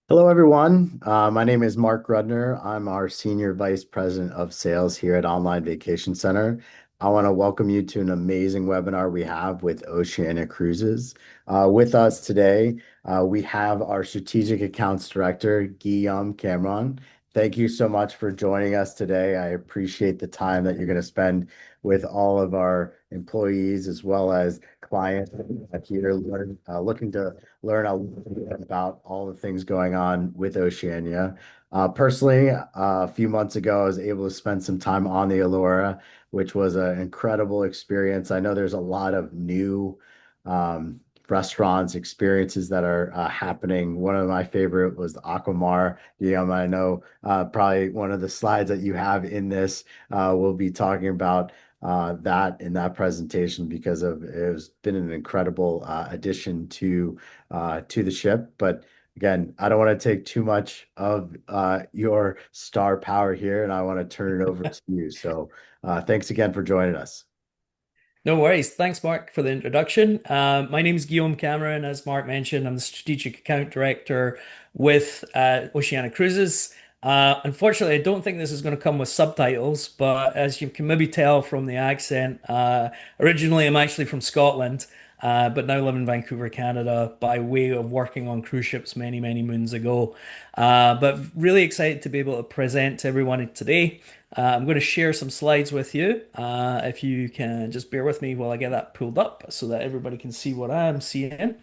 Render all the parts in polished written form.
Hello, everyone. My name is Mark Rudner. I'm our Senior Vice President of Sales here at Online Vacation Center. I want to welcome you to an amazing webinar we have with Oceania Cruises. With us today, we have our Strategic Accounts Director, Guillaume Cameron. Thank you so much for joining us today. I appreciate the time that you're going to spend with all of our employees as well as clients here looking to learn a little bit about all the things going on with Oceania. Personally, a few months ago, I was able to spend some time on the Allura, which was an incredible experience. I know there's a lot of new restaurants, experiences that are happening. One of my favorite was the Aquamar. I know probably one of the slides that you have in this will be talking about that in that presentation because of it's been an incredible addition to the ship. But again, I don't want to take too much of your star power here, and I want to turn it over to you. So thanks again for joining us. No worries. Thanks, Mark, for the introduction. My name is Guillaume Cameron. As Mark mentioned, I'm the Strategic Account Director with Oceania Cruises. Unfortunately, I don't think this is going to come with subtitles, but as you can maybe tell from the accent, originally I'm actually from Scotland, but now live in Vancouver, Canada, by way of working on cruise ships many, many moons ago. But really excited to be able to present to everyone today. I'm going to share some slides with you. If you can just bear with me while I get that pulled up so that everybody can see what I'm seeing.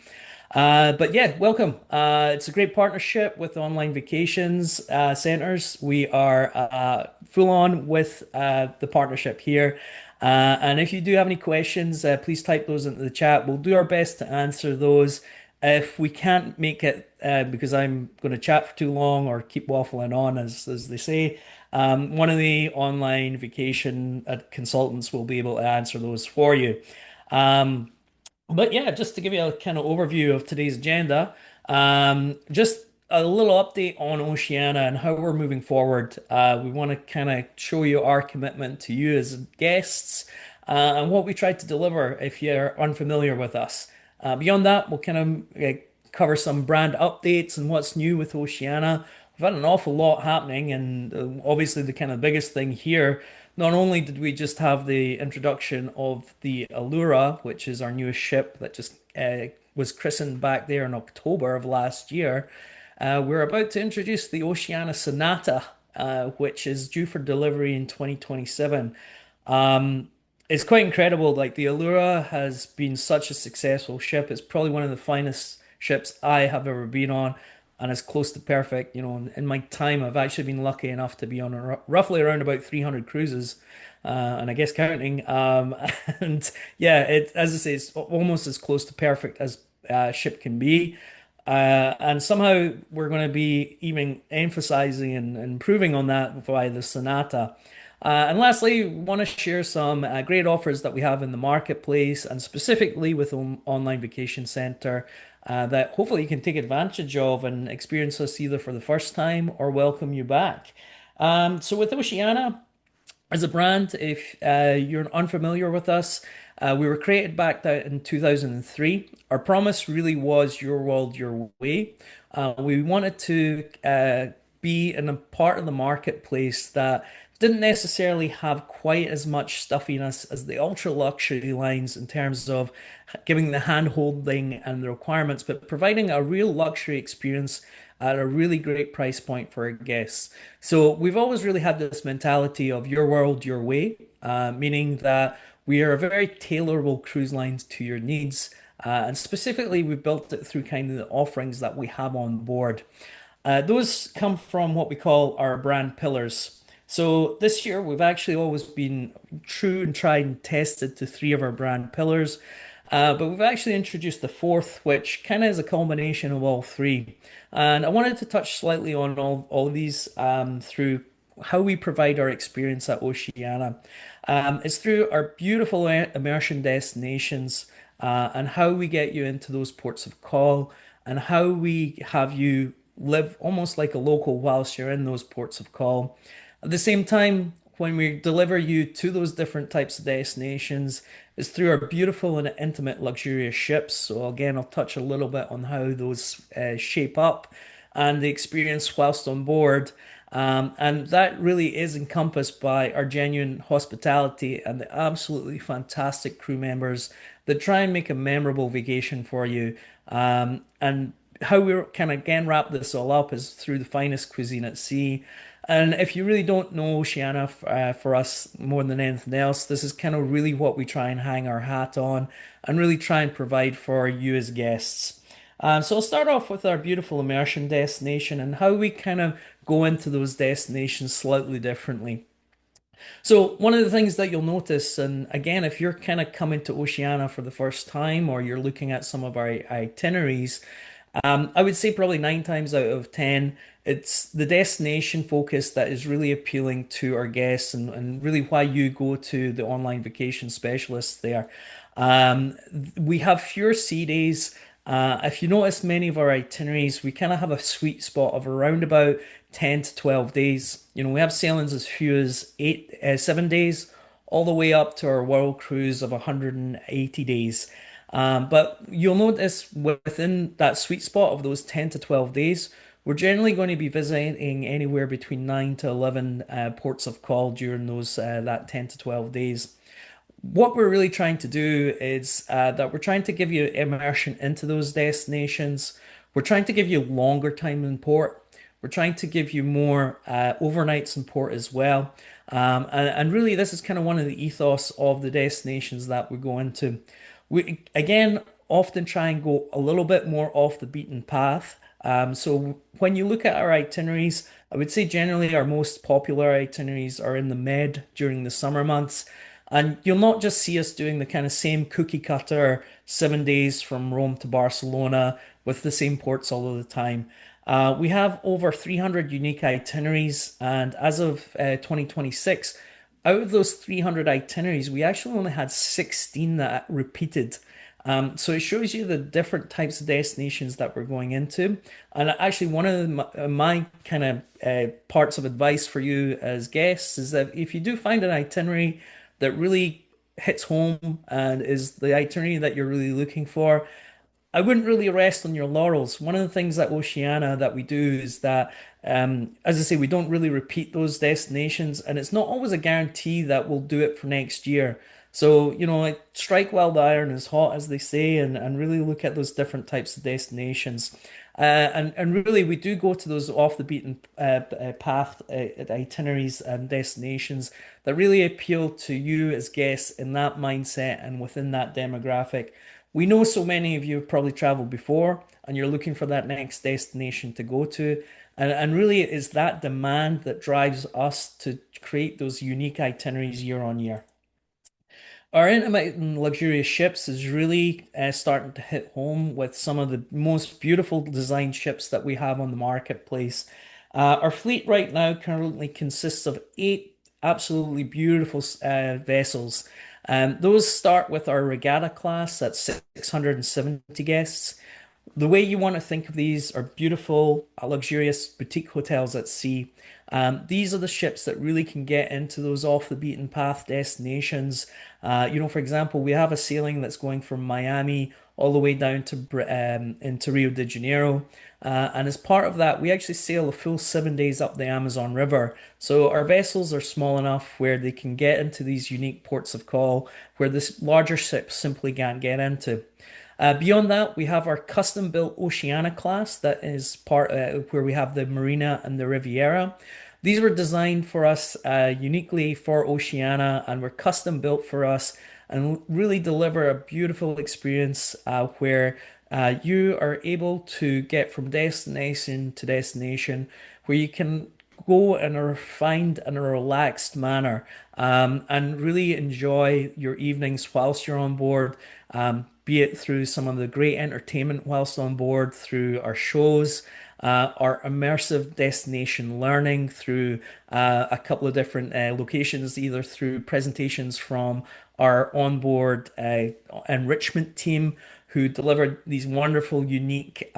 But yeah, welcome. It's a great partnership with Online Vacations Centers. We are full on with the partnership here. And if you do have any questions, please type those into the chat. We'll do our best to answer those. If we can't make it because I'm going to chat for too long or keep waffling on, as they say, one of the online vacation consultants will be able to answer those for you. Um, but yeah, just to give you a kind of overview of today's agenda, just a little update on Oceania and how we're moving forward. We want to kind of show you our commitment to you as guests and what we try to deliver if you're unfamiliar with us. Beyond that, we'll kind of cover some brand updates and what's new with Oceania. We've had an awful lot happening, and obviously, the kind of biggest thing here, not only did we just have the introduction of the Allura, which is our newest ship that just was christened back there in October of last year, we're about to introduce the Oceania Sonata, which is due for delivery in 2027. It's quite incredible. Like the Allura has been such a successful ship. It's probably one of the finest ships I have ever been on, and it's close to perfect. In my time, I've actually been lucky enough to be on roughly around about 300 cruises, and I guess counting. And yeah, as I say, it's almost as close to perfect as a ship can be. And somehow we're going to be even emphasizing and improving on that via the Sonata. And lastly, we want to share some great offers that we have in the marketplace and specifically with Online Vacation Center that hopefully you can take advantage of and experience us either for the first time or welcome you back. So with Oceania, as a brand, if you're unfamiliar with us, we were created back in 2003. Our promise really was your world, your way. We wanted to be in a part of the marketplace that didn't necessarily have quite as much stuffiness as the ultra luxury lines in terms of giving the hand holding and the requirements, but providing a real luxury experience at a really great price point for our guests. So we've always really had this mentality of your world, your way, meaning that we are a very tailorable cruise lines to your needs. And specifically, we've built it through kind of the offerings that we have on board. Those come from what we call our brand pillars. So this year, we've actually always been true and tried and tested to three of our brand pillars. But we've actually introduced the fourth, which kind of is a combination of all three. And I wanted to touch slightly on all of these through how we provide our experience at Oceania. It's through our beautiful immersion destinations and how we get you into those ports of call and how we have you live almost like a local whilst you're in those ports of call. At the same time, when we deliver you to those different types of destinations, is through our beautiful and intimate luxurious ships. So again, I'll touch a little bit on how those shape up. and the experience whilst on board. And that really is encompassed by our genuine hospitality and the absolutely fantastic crew members that try and make a memorable vacation for you. And how we kind of again wrap this all up is through the finest cuisine at sea. And if you really don't know Oceania for us more than anything else, this is kind of really what we try and hang our hat on and really try and provide for you as guests. So I'll start off with our beautiful immersion destination and how we kind of go into those destinations slightly differently. So one of the things that you'll notice, and again, if you're kind of coming to Oceania for the first time or you're looking at some of our itineraries, I would say probably 9 times out of 10, it's the destination focus that is really appealing to our guests and really why you go to the online vacation specialists there. We have fewer sea days. If you notice many of our itineraries, we kind of have a sweet spot of around about 10 to 12 days. You know, we have sailings as few as 7 days, all the way up to our world cruise of 180 days. But you'll notice within that sweet spot of those 10 to 12 days, we're generally going to be visiting anywhere between 9 to 11 ports of call during those that 10 to 12 days. What we're really trying to do is that we're trying to give you immersion into those destinations. We're trying to give you longer time in port. We're trying to give you more overnights in port as well. And really, this is kind of one of the ethos of the destinations that we go into. We, again, often try and go a little bit more off the beaten path. So when you look at our itineraries, I would say generally our most popular itineraries are in the Med during the summer months. And you'll not just see us doing the kind of same cookie cutter 7 days from Rome to Barcelona with the same ports all of the time. We have over 300 unique itineraries, and as of 2026, out of those 300 itineraries, we actually only had 16 that repeated. So it shows you the different types of destinations that we're going into. And actually, one of my kind of parts of advice for you as guests is that if you do find an itinerary that really hits home and is the itinerary that you're really looking for, I wouldn't really rest on your laurels. One of the things at Oceania that we do is that, as I say, we don't really repeat those destinations, and it's not always a guarantee that we'll do it for next year. So, you know, like strike while the iron is hot, as they say, and really look at those different types of destinations. And really, we do go to those off the beaten path itineraries and destinations that really appeal to you as guests in that mindset and within that demographic. We know so many of you have probably traveled before and you're looking for that next destination to go to. And really, it is that demand that drives us to create those unique itineraries year on year. Our intimate and luxurious ships is really starting to hit home with some of the most beautiful design ships that we have on the marketplace. Our fleet right now currently consists of 8 absolutely beautiful vessels. Those start with our regatta class at 670 guests. The way you want to think of these are beautiful, luxurious boutique hotels at sea. These are the ships that really can get into those off the beaten path destinations. You know, for example, we have a sailing that's going from Miami all the way down to into Rio de Janeiro. And as part of that, we actually sail a full 7 days up the Amazon River. So our vessels are small enough where they can get into these unique ports of call where this larger ships simply can't get into. Beyond that, we have our custom built Oceania class that is part where we have the Marina and the Riviera. These were designed for us uniquely for Oceania and were custom built for us and really deliver a beautiful experience where you are able to get from destination to destination where you can go in a refined and a relaxed manner and really enjoy your evenings whilst you're on board, be it through some of the great entertainment whilst on board, through our shows, our immersive destination learning through a couple of different locations, either through presentations from our onboard enrichment team who delivered these wonderful, unique,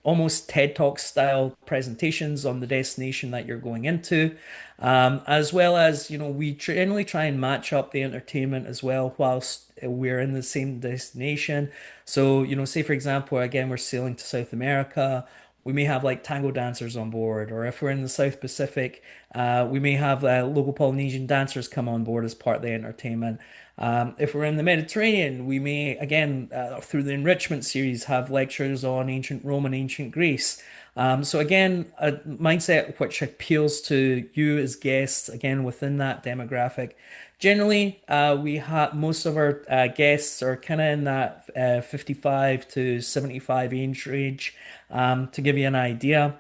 almost TED Talk style presentations on the destination that you're going into, as well as, you know, we generally try and match up the entertainment as well whilst we're in the same destination. So, you know, say for example, again, we're sailing to South America. we may have like tango dancers on board, or if we're in the South Pacific, we may have local Polynesian dancers come on board as part of the entertainment. If we're in the Mediterranean, we may, again, through the enrichment series, have lectures on ancient Rome and ancient Greece. So again, a mindset which appeals to you as guests, again, within that demographic. Generally, we have most of our guests are kind of in that 55 to 75 age range, to give you an idea.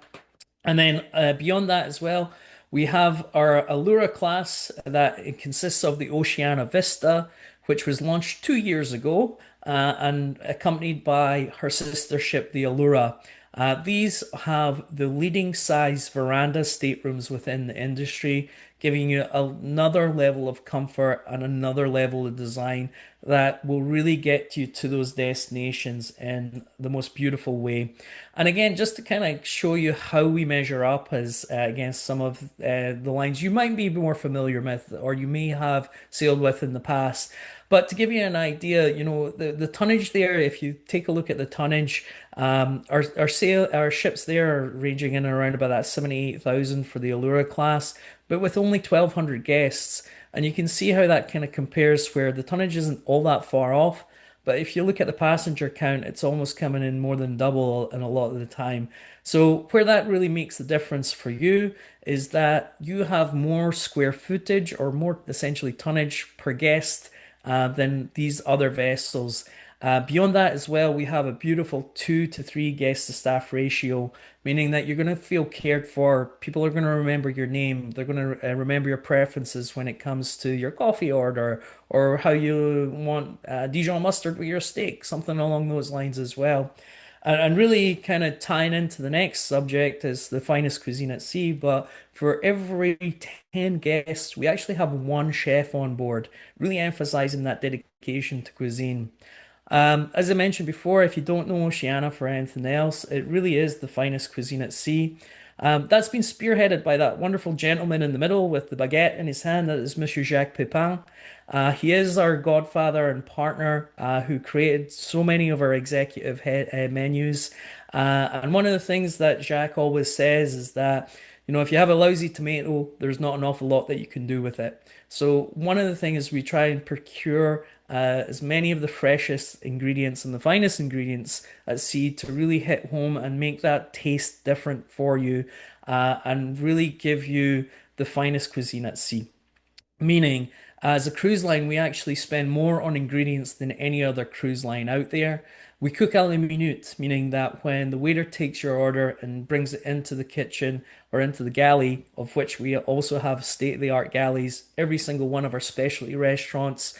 And then beyond that as well, we have our Allura class that it consists of the Oceania Vista, which was launched 2 years ago and accompanied by her sister ship, the Allura. These have the leading size veranda staterooms within the industry, giving you another level of comfort and another level of design that will really get you to those destinations in the most beautiful way. And again, just to kind of show you how we measure up as against some of the lines you might be more familiar with or you may have sailed with in the past. But to give you an idea, the tonnage there, if you take a look at the tonnage, our ships there are ranging in and around about that 78,000 for the Allura class, but with only 1,200 guests. And you can see how that kind of compares where the tonnage isn't all that far off. But if you look at the passenger count, it's almost coming in more than double in a lot of the time. So where that really makes the difference for you is that you have more square footage or more essentially tonnage per guest than these other vessels. Beyond that as well, we have a beautiful 2 to 3 guest to staff ratio, meaning that you're going to feel cared for. People are going to remember your name. They're going to remember your preferences when it comes to your coffee order or how you want Dijon mustard with your steak, something along those lines as well. And really kind of tying into the next subject is the finest cuisine at sea. But for every 10 guests, we actually have one chef on board, really emphasizing that dedication to cuisine. As I mentioned before, if you don't know Oceania for anything else, it really is the finest cuisine at sea. That's been spearheaded by that wonderful gentleman in the middle with the baguette in his hand. That is Monsieur Jacques Pepin. He is our godfather and partner who created so many of our executive menus. And one of the things that Jacques always says is that, if you have a lousy tomato, there's not an awful lot that you can do with it. So one of the things is we try and procure as many of the freshest ingredients and the finest ingredients at sea to really hit home and make that taste different for you and really give you the finest cuisine at sea. Meaning, as a cruise line, we actually spend more on ingredients than any other cruise line out there. We cook à la minute, meaning that when the waiter takes your order and brings it into the kitchen or into the galley, of which we also have state-of-the-art galleys, every single one of our specialty restaurants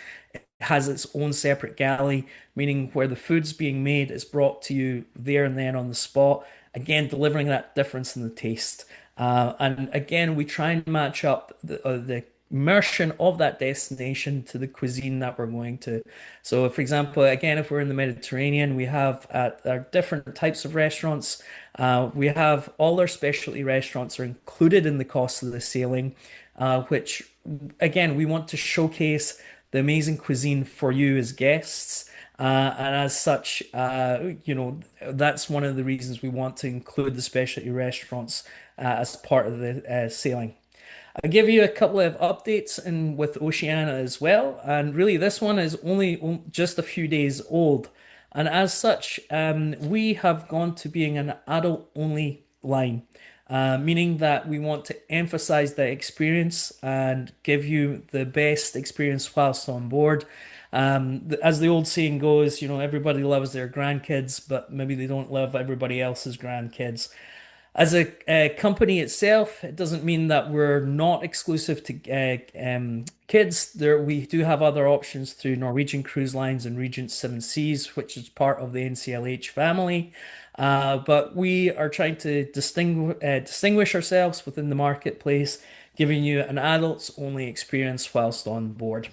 has its own separate galley, meaning where the food's being made is brought to you there and then on the spot, again, delivering that difference in the taste. And again, we try and match up the immersion of that destination to the cuisine that we're going to. So, for example, again, if we're in the Mediterranean, we have at our different types of restaurants. We have all our specialty restaurants are included in the cost of the sailing, which again we want to showcase the amazing cuisine for you as guests. And as such, that's one of the reasons we want to include the specialty restaurants as part of the sailing. I'll give you a couple of updates in with Oceania as well. And really, this one is only just a few days old. And as such, we have gone to being an adult only line, meaning that we want to emphasize the experience and give you the best experience whilst on board. As the old saying goes, everybody loves their grandkids, but maybe they don't love everybody else's grandkids. As a company itself, it doesn't mean that we're not exclusive to kids. There, we do have other options through Norwegian Cruise Lines and Regent Seven Seas, which is part of the NCLH family. But we are trying to distinguish ourselves within the marketplace, giving you an adults only experience whilst on board.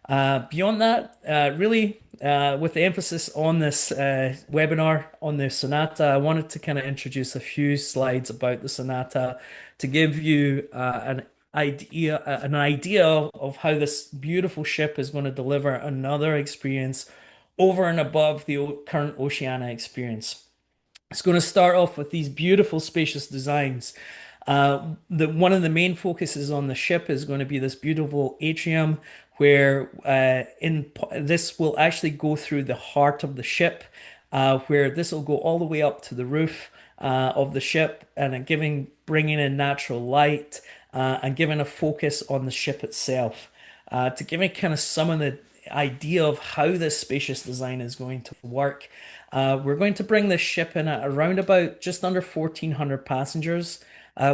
Beyond that, really, with the emphasis on this webinar on the Sonata, I wanted to kind of introduce a few slides about the Sonata to give you an idea of how this beautiful ship is going to deliver another experience over and above the current Oceania experience. It's going to start off with these beautiful, spacious designs. One of the main focuses on the ship is going to be this beautiful atrium, where this will actually go through the heart of the ship, where this will go all the way up to the roof of the ship, and bringing in natural light and giving a focus on the ship itself, to give it kind of some of the idea of how this spacious design is going to work. We're going to bring this ship in at around about just under 1,400 passengers.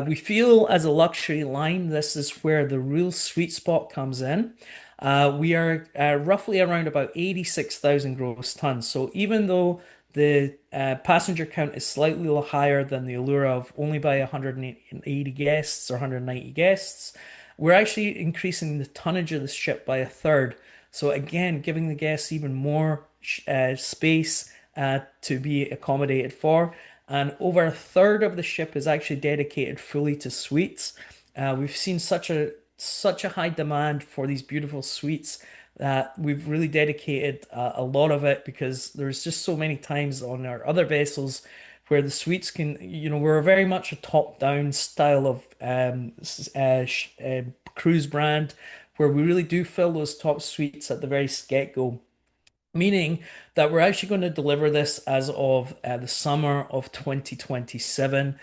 We feel as a luxury line, this is where the real sweet spot comes in. We are roughly around about 86,000 gross tons. So even though the passenger count is slightly higher than the Allura of only by 180 guests or 190 guests, we're actually increasing the tonnage of the ship by a third. So again, giving the guests even more space to be accommodated for. And over a third of the ship is actually dedicated fully to suites. We've seen such a high demand for these beautiful suites that we've really dedicated a lot of it, because there's just so many times on our other vessels where the suites can, we're very much a top-down style of cruise brand, where we really do fill those top suites at the very get-go, meaning that we're actually going to deliver this as of the summer of 2027.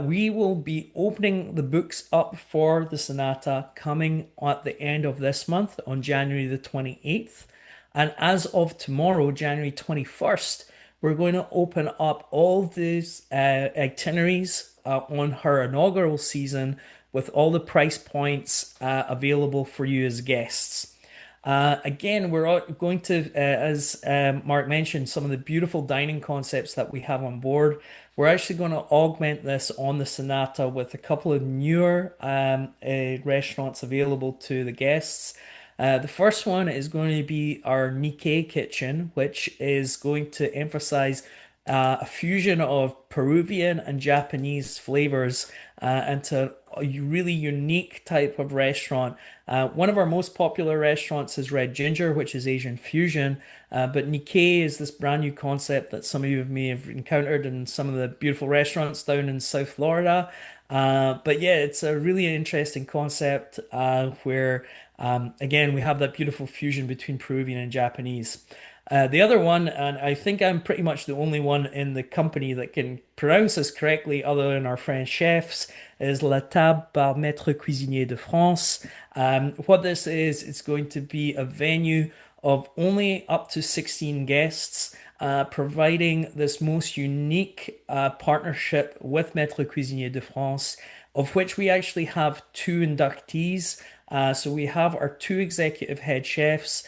We will be opening the books up for the Sonata coming at the end of this month on January the 28th. And as of tomorrow, January 21st, we're going to open up all these itineraries on her inaugural season with all the price points available for you as guests. Again, we're going to, as Mark mentioned, some of the beautiful dining concepts that we have on board. We're actually going to augment this on the Sonata with a couple of newer restaurants available to the guests. The first one is going to be our Nikkei kitchen, which is going to emphasize a fusion of Peruvian and Japanese flavors into a really unique type of restaurant. One of our most popular restaurants is Red Ginger, which is Asian fusion, but Nikkei is this brand new concept that some of you may have encountered in some of the beautiful restaurants down in South Florida. But yeah, it's a really interesting concept where, again, we have that beautiful fusion between Peruvian and Japanese. The other one, and I think I'm pretty much the only one in the company that can pronounce this correctly other than our French chefs, is La Table par Maître Cuisinier de France. What this is, it's going to be a venue of only up to 16 guests, providing this most unique partnership with Maître Cuisinier de France, of which we actually have two inductees. So we have our two executive head chefs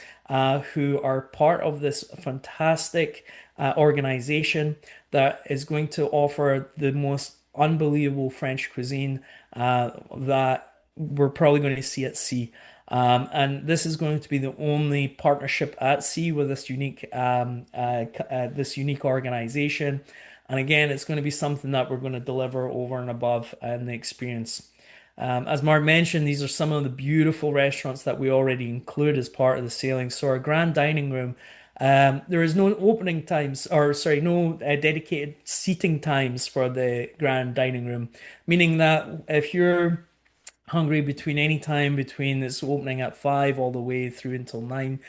who are part of this fantastic organization that is going to offer the most unbelievable French cuisine that we're probably going to see at sea. And this is going to be the only partnership at sea with this unique organization. And again, it's going to be something that we're going to deliver over and above in the experience. As Mark mentioned, these are some of the beautiful restaurants that we already include as part of the sailing. So our grand dining room, there is no opening times, or sorry, no dedicated seating times for the grand dining room, meaning that if you're hungry between any time between this opening at 5 all the way through until 9,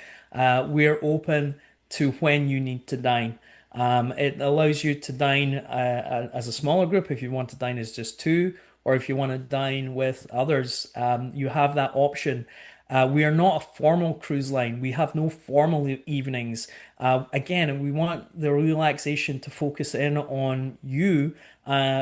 we're open to when you need to dine. It allows you to dine as a smaller group if you want to dine as just two, or if you want to dine with others, you have that option. We are not a formal cruise line. We have no formal evenings. Again, we want the relaxation to focus in on you,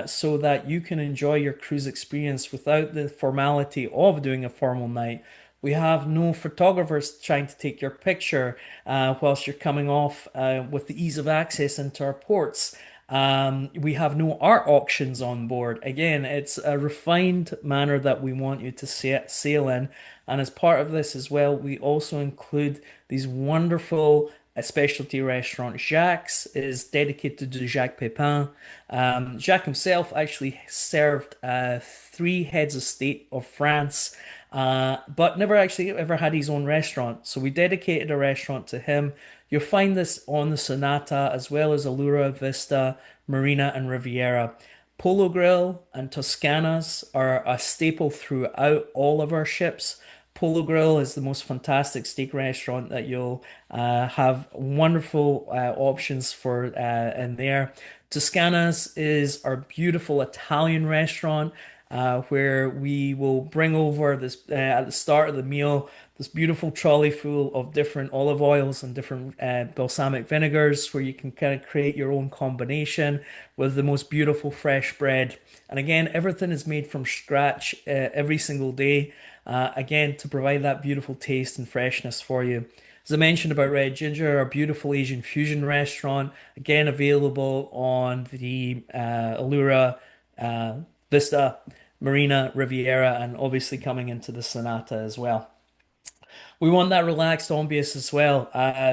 so that you can enjoy your cruise experience without the formality of doing a formal night. We have no photographers trying to take your picture whilst you're coming off with the ease of access into our ports. We have no art auctions on board. Again, it's a refined manner that we want you to sail in. And as part of this as well, we also include these wonderful specialty restaurant. Jacques is dedicated to Jacques Pepin. Jacques himself actually served three heads of state of France but never actually ever had his own restaurant. So we dedicated a restaurant to him. You'll find this on the Sonata as well as Allura, Vista, Marina, and Riviera. Polo Grill and Toscanas are a staple throughout all of our ships. Polo Grill is the most fantastic steak restaurant that you'll have wonderful options for in there. Toscanas is our beautiful Italian restaurant where we will bring over this at the start of the meal this beautiful trolley full of different olive oils and different balsamic vinegars where you can kind of create your own combination with the most beautiful fresh bread. And again, everything is made from scratch every single day, again, to provide that beautiful taste and freshness for you. As I mentioned about Red Ginger, our beautiful Asian fusion restaurant, again available on the Allura, uh, Vista, Marina, Riviera, and obviously coming into the Sonata as well. We want that relaxed ambience as well.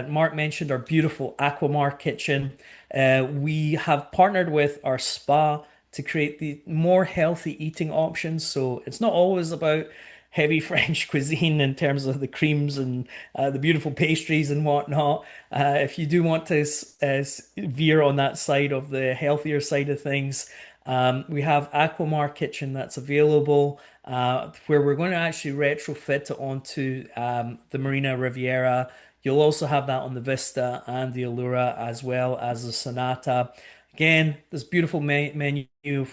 Mark mentioned our beautiful Aquamar kitchen. We have partnered with our spa to create the more healthy eating options. So it's not always about heavy French cuisine in terms of the creams and the beautiful pastries and whatnot. If you do want to veer on that side of the healthier side of things, we have Aquamar Kitchen that's available, where we're going to actually retrofit it onto the Marina Riviera. You'll also have that on the Vista and the Allura as well as the Sonata. Again, this beautiful menu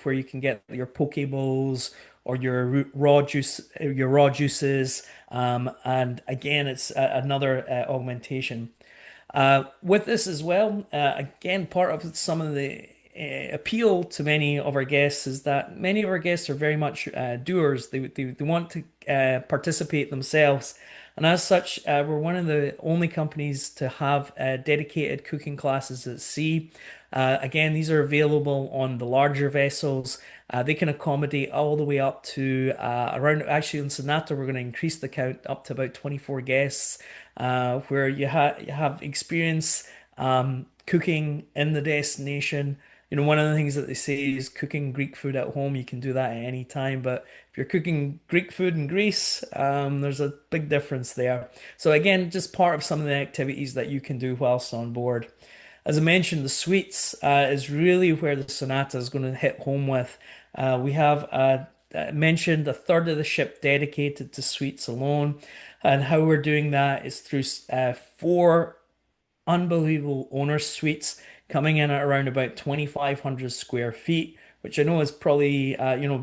where you can get your poke bowls or your raw juices, and again, it's another augmentation. With this as well, again, part of some of the appeal to many of our guests is that many of our guests are very much doers. They want to participate themselves. And as such, we're one of the only companies to have dedicated cooking classes at sea. Again, these are available on the larger vessels. They can accommodate all the way up to around, actually, in Sonata, we're going to increase the count up to about 24 guests, where you have experience cooking in the destination. You know, one of the things that they say is cooking Greek food at home, you can do that at any time. But if you're cooking Greek food in Greece, there's a big difference there. So again, just part of some of the activities that you can do whilst on board. As I mentioned, the suites is really where the Sonata is going to hit home with. We have mentioned a third of the ship dedicated to suites alone, and how we're doing that is through four unbelievable owner suites coming in at around about 2,500 square feet, which I know is probably,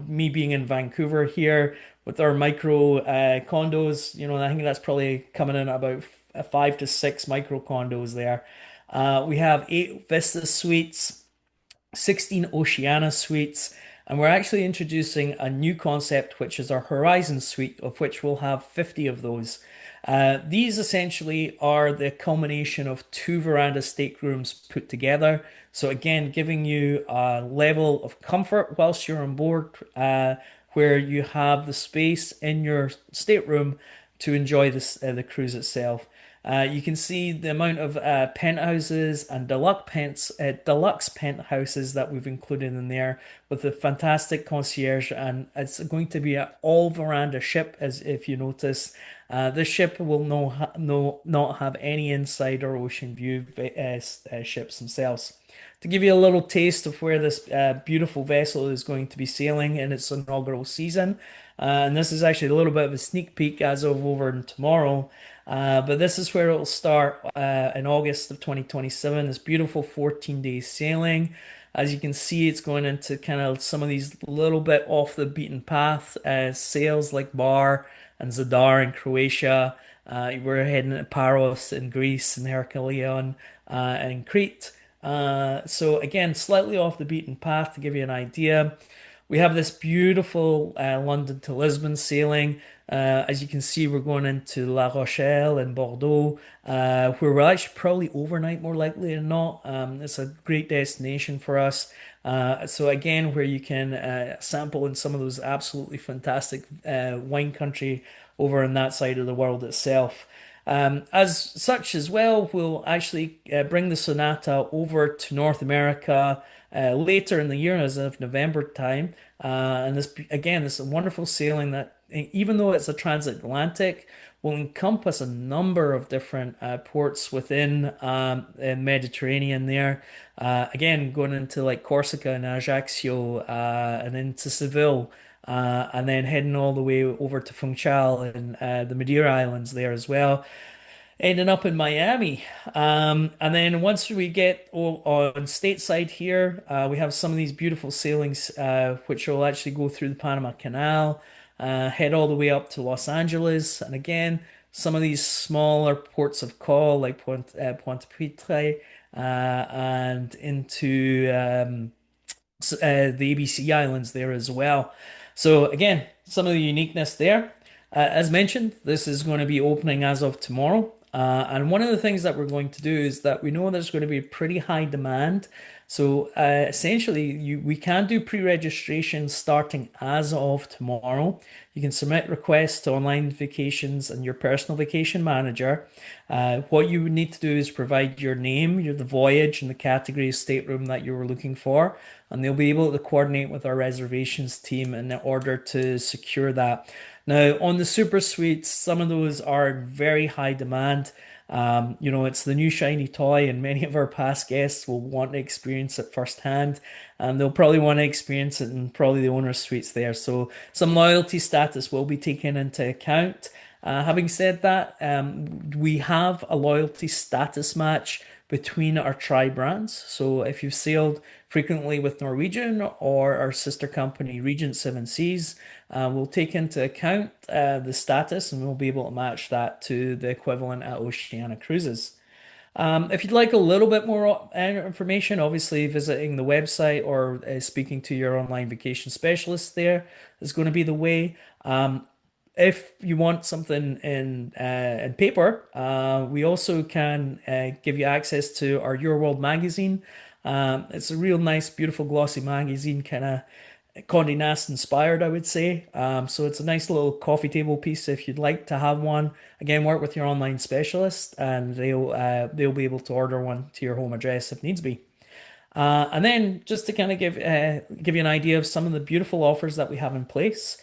me being in Vancouver here with our micro condos, I think that's probably coming in at about 5 to 6 micro condos there. We have 8 Vista suites, 16 Oceania suites, and we're actually introducing a new concept, which is our Horizon suite, of which we'll have 50 of those. These essentially are the culmination of two veranda staterooms put together. So again, giving you a level of comfort whilst you're on board, where you have the space in your stateroom to enjoy the cruise itself. You can see the amount of penthouses and deluxe penthouses that we've included in there with the fantastic concierge, and it's going to be an all veranda ship. As if you notice, this ship will not have any inside or ocean view ships themselves. To give you a little taste of where this beautiful vessel is going to be sailing in its inaugural season, and this is actually a little bit of a sneak peek as of over tomorrow. But this is where it will start in August of 2027. This beautiful 14 days sailing. As you can see, it's going into kind of some of these little bit off the beaten path sails like Bar and Zadar in Croatia. We're heading to Paros in Greece and Heracleion in Crete. So again, slightly off the beaten path to give you an idea. We have this beautiful London to Lisbon sailing. As you can see, we're going into La Rochelle and Bordeaux, where we'll actually probably overnight more likely than not. It's a great destination for us. So again, where you can sample in some of those absolutely fantastic wine country over on that side of the world itself. As such as well, we'll actually bring the Sonata over to North America later in the year, as of November time. And this again, this is a wonderful sailing that, even though it's a transatlantic, will encompass a number of different ports within the Mediterranean there. Again, going into like Corsica and Ajaccio, and into Seville. And then heading all the way over to Funchal and the Madeira Islands there as well, ending up in Miami. And then once we get on stateside here, we have some of these beautiful sailings, which will actually go through the Panama Canal, head all the way up to Los Angeles. And again, some of these smaller ports of call like Puerto Pitre, and into the ABC Islands there as well. So again, some of the uniqueness there. As mentioned, this is going to be opening as of tomorrow. And one of the things that we're going to do is that we know there's going to be pretty high demand. So essentially, we can do pre-registration starting as of tomorrow. You can submit requests to online vacations and your personal vacation manager. What you would need to do is provide your name, the voyage, and the category of stateroom that you were looking for, and they'll be able to coordinate with our reservations team in order to secure that. Now, on the super suites, some of those are in very high demand. It's the new shiny toy, and many of our past guests will want to experience it firsthand, and they'll probably want to experience it in probably the owner's suites there. So, some loyalty status will be taken into account. Having said that, we have a loyalty status match between our tri brands. So if you've sailed frequently with Norwegian or our sister company Regent Seven Seas, we'll take into account the status, and we'll be able to match that to the equivalent at Oceania Cruises. If you'd like a little bit more information, obviously visiting the website or speaking to your online vacation specialist there is going to be the way. If you want something in paper, we also can give you access to our Your World magazine. It's a real nice, beautiful, glossy magazine, kind of Condé Nast inspired, I would say. So it's a nice little coffee table piece if you'd like to have one. Again, work with your online specialist, and they'll be able to order one to your home address if needs be. And then just to kind of give you an idea of some of the beautiful offers that we have in place.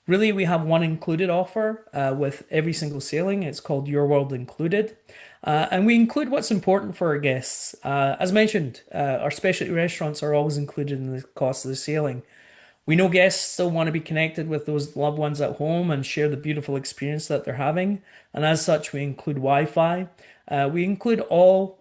Really, we have one included offer with every single sailing. It's called Your World Included. And we include what's important for our guests. As mentioned, our specialty restaurants are always included in the cost of the sailing. We know guests still want to be connected with those loved ones at home and share the beautiful experience that they're having. And as such, we include Wi-Fi. We include all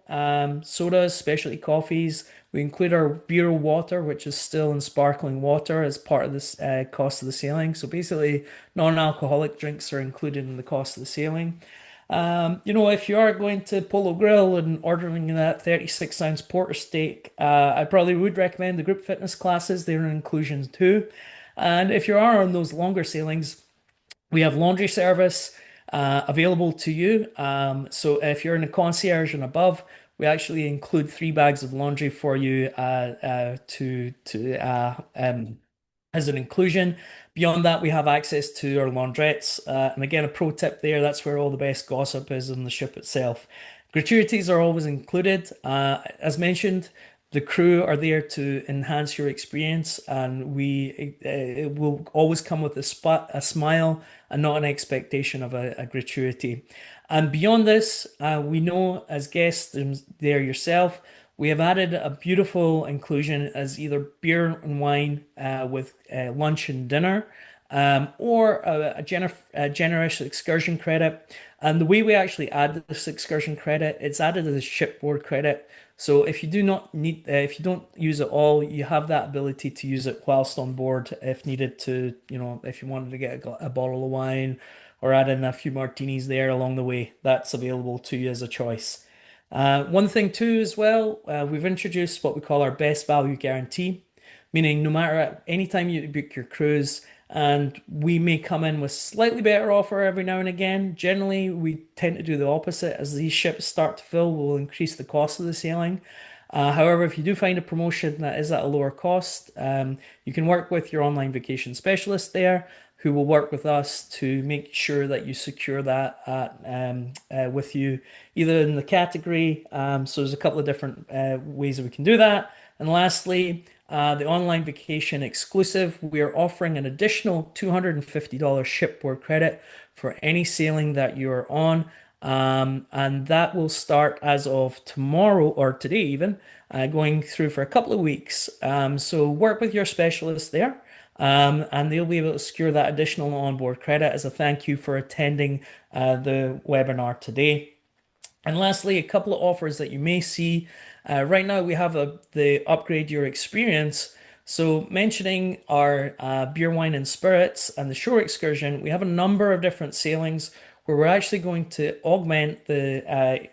sodas, specialty coffees. We include our beer water, which is still in sparkling water, as part of this cost of the sailing. So basically, non-alcoholic drinks are included in the cost of the sailing. If you are going to Polo Grill and ordering that 36-ounce porter steak, I probably would recommend the group fitness classes. They're an inclusion too. And if you are on those longer sailings, we have laundry service available to you. So if you're in a concierge and above, we actually include 3 bags of laundry for you as an inclusion. Beyond that, we have access to our laundrettes. And again, a pro tip there, that's where all the best gossip is on the ship itself. Gratuities are always included. As mentioned, the crew are there to enhance your experience, and it will always come with a smile and not an expectation of a gratuity. And beyond this, we know as guests there yourself, we have added a beautiful inclusion as either beer and wine with lunch and dinner, or a generous excursion credit. And the way we actually add this excursion credit, it's added as a shipboard credit. So if you do not need, if you don't use it all, you have that ability to use it whilst on board if needed to, if you wanted to get a bottle of wine or add in a few martinis there along the way, that's available to you as a choice. One thing too as well, we've introduced what we call our best value guarantee, meaning no matter any time you book your cruise, and we may come in with slightly better offer every now and again. Generally, we tend to do the opposite. As these ships start to fill, we'll increase the cost of the sailing. However, if you do find a promotion that is at a lower cost, you can work with your online vacation specialist there. who will work with us to make sure that you secure that with you, either in the category. So there's a couple of different ways that we can do that. And lastly, the online vacation exclusive, we are offering an additional $250 shipboard credit for any sailing that you're on. And that will start as of tomorrow or today, even going through for a couple of weeks. So work with your specialist there, and they'll be able to secure that additional onboard credit as a thank you for attending the webinar today. And lastly, a couple of offers that you may see. Right now, we have the upgrade your experience. So, mentioning our beer, wine, and spirits and the shore excursion, we have a number of different sailings where we're actually going to augment the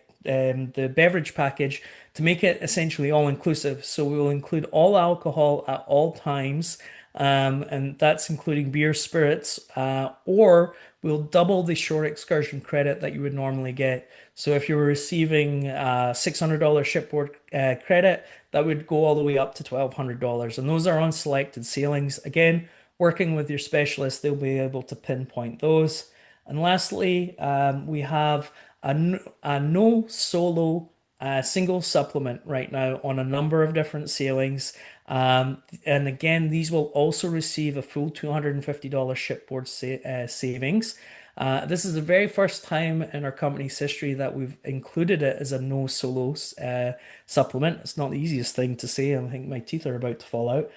beverage package to make it essentially all inclusive. So, we will include all alcohol at all times, and that's including beer, spirits, or we'll double the shore excursion credit that you would normally get. So if you were receiving $600 shipboard credit, that would go all the way up to $1,200. And those are on selected sailings. Again, working with your specialist, they'll be able to pinpoint those. And lastly, we have a no solo single supplement right now on a number of different sailings. And again, these will also receive a full $250 shipboard savings. This is the very first time in our company's history that we've included it as a no solos supplement. It's not the easiest thing to say. I think my teeth are about to fall out.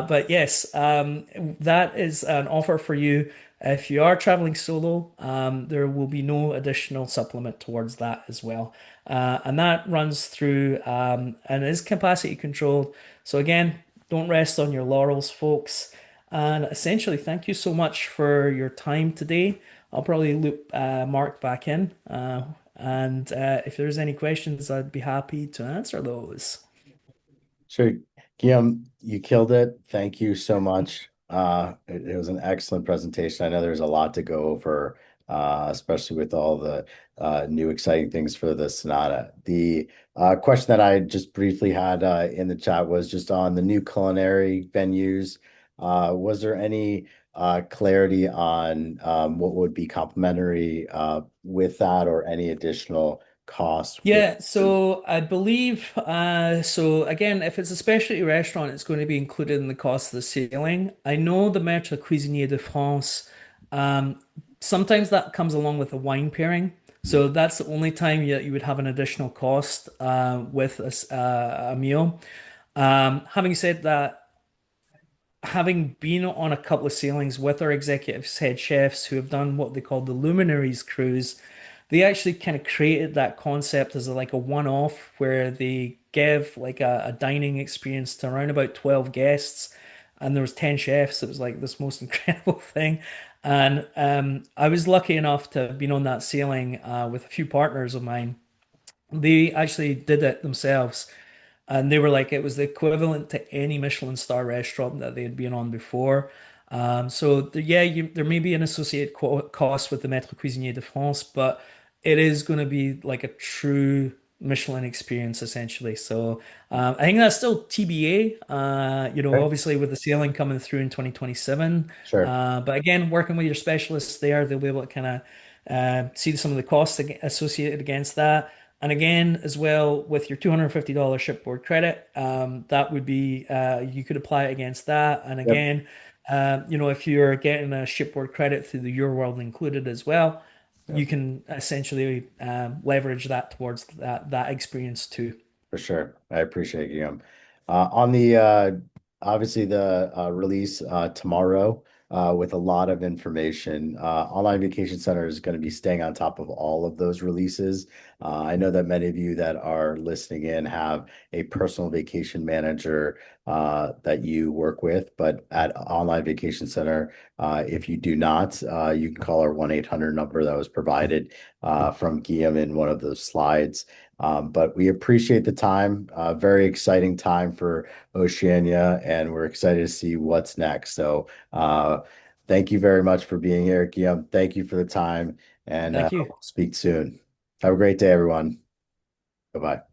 But yes, that is an offer for you. If you are traveling solo, there will be no additional supplement towards that as well. And that runs through and is capacity controlled. So again, don't rest on your laurels, folks. And essentially, thank you so much for your time today. I'll probably loop Mark back in. And if there's any questions, I'd be happy to answer those. Sure. Guillaume, you killed it. Thank you so much. It was an excellent presentation. I know there's a lot to go over, especially with all the new exciting things for the Sonata. The question that I just briefly had in the chat was just on the new culinary venues. Was there any clarity on what would be complimentary with that or any additional costs with? Yeah, so I believe, so again, if it's a specialty restaurant, it's going to be included in the cost of the sailing. I know the Maître Cuisinier de France, um, sometimes that comes along with a wine pairing. So that's the only time you would have an additional cost with a meal. Having said that, having been on a couple of sailings with our executive head chefs who have done what they call the Luminaries cruise, they actually kind of created that concept as like a one-off where they give like a dining experience to around about 12 guests, and there was 10 chefs. It was like this most incredible thing. And I was lucky enough to have been on that sailing with a few partners of mine. They actually did it themselves, and they were like it was the equivalent to any Michelin star restaurant that they had been on before. Yeah, there may be an associated cost with the Maître Cuisinier de France, but it is going to be like a true Michelin experience essentially. So I think that's still TBA. Okay. Obviously with the sailing coming through in 2027. Sure. But again, working with your specialists there, they'll be able to kind of see some of the costs associated against that. And again, as well, with your $250 shipboard credit, that would be you could apply it against that. And Yep. again, if you're getting a shipboard credit through the Your World included as well, you Yep. can essentially leverage that towards that experience too. For sure. I appreciate it, Guillaume. On the obviously the release tomorrow with a lot of information. Online Vacation Center is going to be staying on top of all of those releases. I know that many of you that are listening in have a personal vacation manager that you work with, but at Online Vacation Center, if you do not, you can call our 1-800 number that was provided from Guillaume in one of those slides. But we appreciate the time. Very exciting time for Oceania, and we're excited to see what's next. So, thank you very much for being here, Guillaume. Thank you for the time, and Thank you. we'll speak soon. Have a great day, everyone. Bye bye.